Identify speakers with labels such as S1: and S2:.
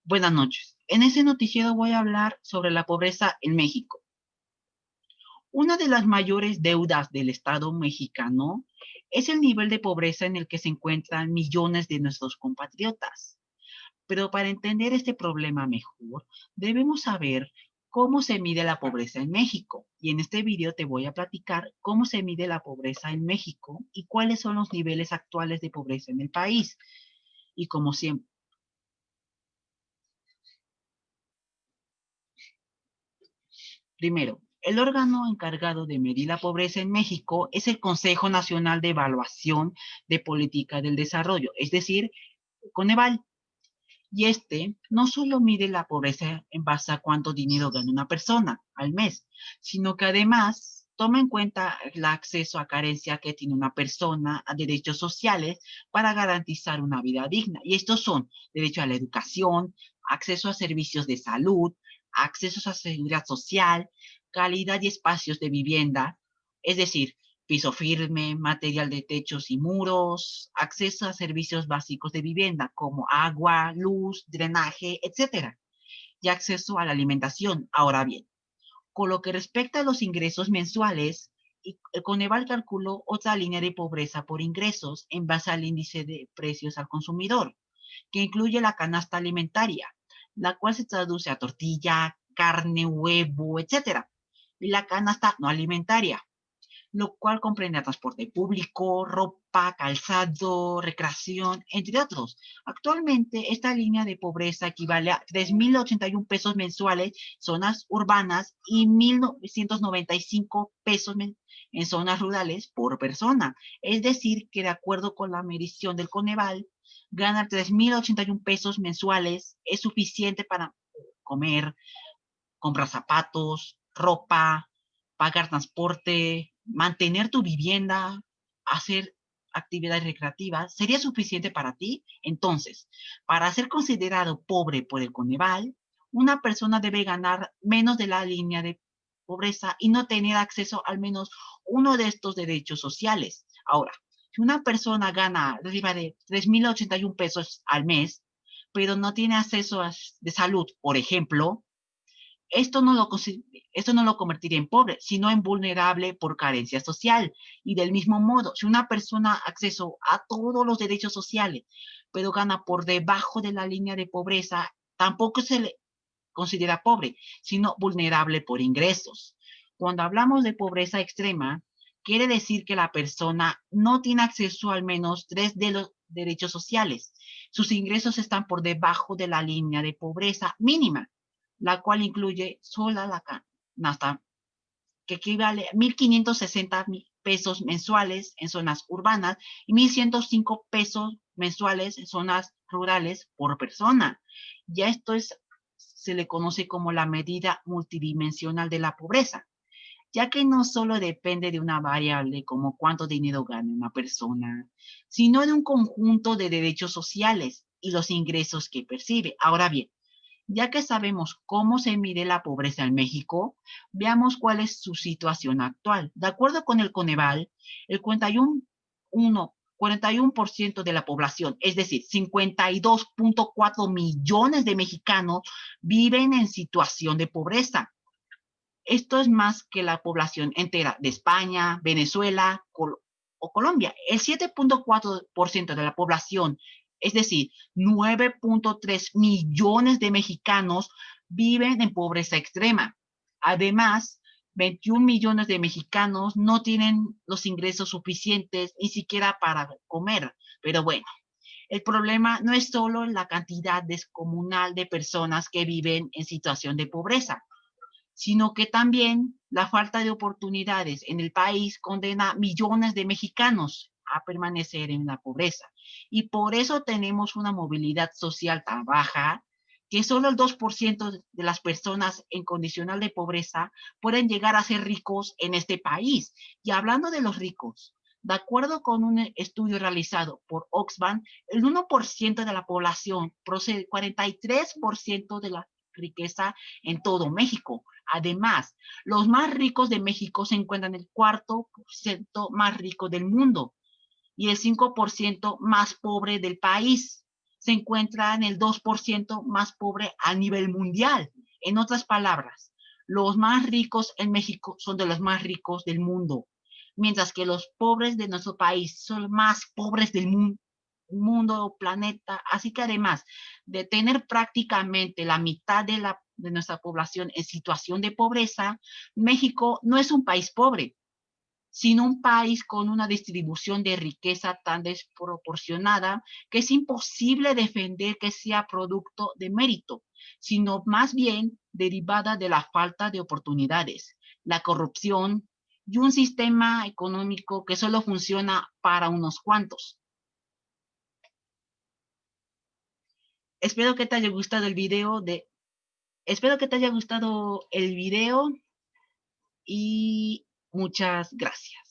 S1: Buenas noches. En este noticiero voy a hablar sobre la pobreza en México. Una de las mayores deudas del Estado mexicano es el nivel de pobreza en el que se encuentran millones de nuestros compatriotas. Pero para entender este problema mejor, debemos saber cómo se mide la pobreza en México. Y en este video te voy a platicar cómo se mide la pobreza en México y cuáles son los niveles actuales de pobreza en el país. Y como siempre, primero, el órgano encargado de medir la pobreza en México es el Consejo Nacional de Evaluación de Política del Desarrollo, es decir, Coneval. Y este no solo mide la pobreza en base a cuánto dinero gana una persona al mes, sino que además toma en cuenta el acceso a carencia que tiene una persona a derechos sociales para garantizar una vida digna. Y estos son derecho a la educación, acceso a servicios de salud, acceso a seguridad social, calidad y espacios de vivienda, es decir, piso firme, material de techos y muros, acceso a servicios básicos de vivienda como agua, luz, drenaje, etcétera, y acceso a la alimentación. Ahora bien, con lo que respecta a los ingresos mensuales, el Coneval calculó otra línea de pobreza por ingresos en base al índice de precios al consumidor, que incluye la canasta alimentaria, la cual se traduce a tortilla, carne, huevo, etcétera, y la canasta no alimentaria, lo cual comprende transporte público, ropa, calzado, recreación, entre otros. Actualmente, esta línea de pobreza equivale a 3.081 pesos mensuales en zonas urbanas y 1.995 pesos en zonas rurales por persona. Es decir, que de acuerdo con la medición del Coneval, ganar 3.081 pesos mensuales es suficiente para comer, comprar zapatos, ropa, pagar transporte, mantener tu vivienda, hacer actividades recreativas, ¿sería suficiente para ti? Entonces, para ser considerado pobre por el Coneval, una persona debe ganar menos de la línea de pobreza y no tener acceso al menos uno de estos derechos sociales. Ahora, si una persona gana arriba de 3.081 pesos al mes, pero no tiene acceso de salud, por ejemplo, esto no, lo, esto no lo convertiría en pobre, sino en vulnerable por carencia social. Y del mismo modo, si una persona acceso a todos los derechos sociales, pero gana por debajo de la línea de pobreza, tampoco se le considera pobre, sino vulnerable por ingresos. Cuando hablamos de pobreza extrema, quiere decir que la persona no tiene acceso a al menos tres de los derechos sociales. Sus ingresos están por debajo de la línea de pobreza mínima, la cual incluye sola la canasta, que equivale a 1.560 pesos mensuales en zonas urbanas y 1.105 pesos mensuales en zonas rurales por persona. Ya esto se le conoce como la medida multidimensional de la pobreza, ya que no solo depende de una variable como cuánto dinero gana una persona, sino de un conjunto de derechos sociales y los ingresos que percibe. Ahora bien, ya que sabemos cómo se mide la pobreza en México, veamos cuál es su situación actual. De acuerdo con el Coneval, el 41% de la población, es decir, 52.4 millones de mexicanos, viven en situación de pobreza. Esto es más que la población entera de España, Venezuela o Colombia. El 7.4% de la población, es decir, 9.3 millones de mexicanos, viven en pobreza extrema. Además, 21 millones de mexicanos no tienen los ingresos suficientes ni siquiera para comer. Pero bueno, el problema no es solo la cantidad descomunal de personas que viven en situación de pobreza, sino que también la falta de oportunidades en el país condena a millones de mexicanos a permanecer en la pobreza. Y por eso tenemos una movilidad social tan baja que solo el 2% de las personas en condicional de pobreza pueden llegar a ser ricos en este país. Y hablando de los ricos, de acuerdo con un estudio realizado por Oxfam, el 1% de la población procede 43% de la riqueza en todo México. Además, los más ricos de México se encuentran en el 4% más rico del mundo y el 5% más pobre del país. se encuentra en el 2% más pobre a nivel mundial. En otras palabras, los más ricos en México son de los más ricos del mundo, mientras que los pobres de nuestro país son los más pobres del mundo, planeta. Así que además de tener prácticamente la mitad de nuestra población en situación de pobreza, México no es un país pobre, sino un país con una distribución de riqueza tan desproporcionada que es imposible defender que sea producto de mérito, sino más bien derivada de la falta de oportunidades, la corrupción y un sistema económico que solo funciona para unos cuantos. Espero que te haya gustado el video espero que te haya gustado el video y muchas gracias.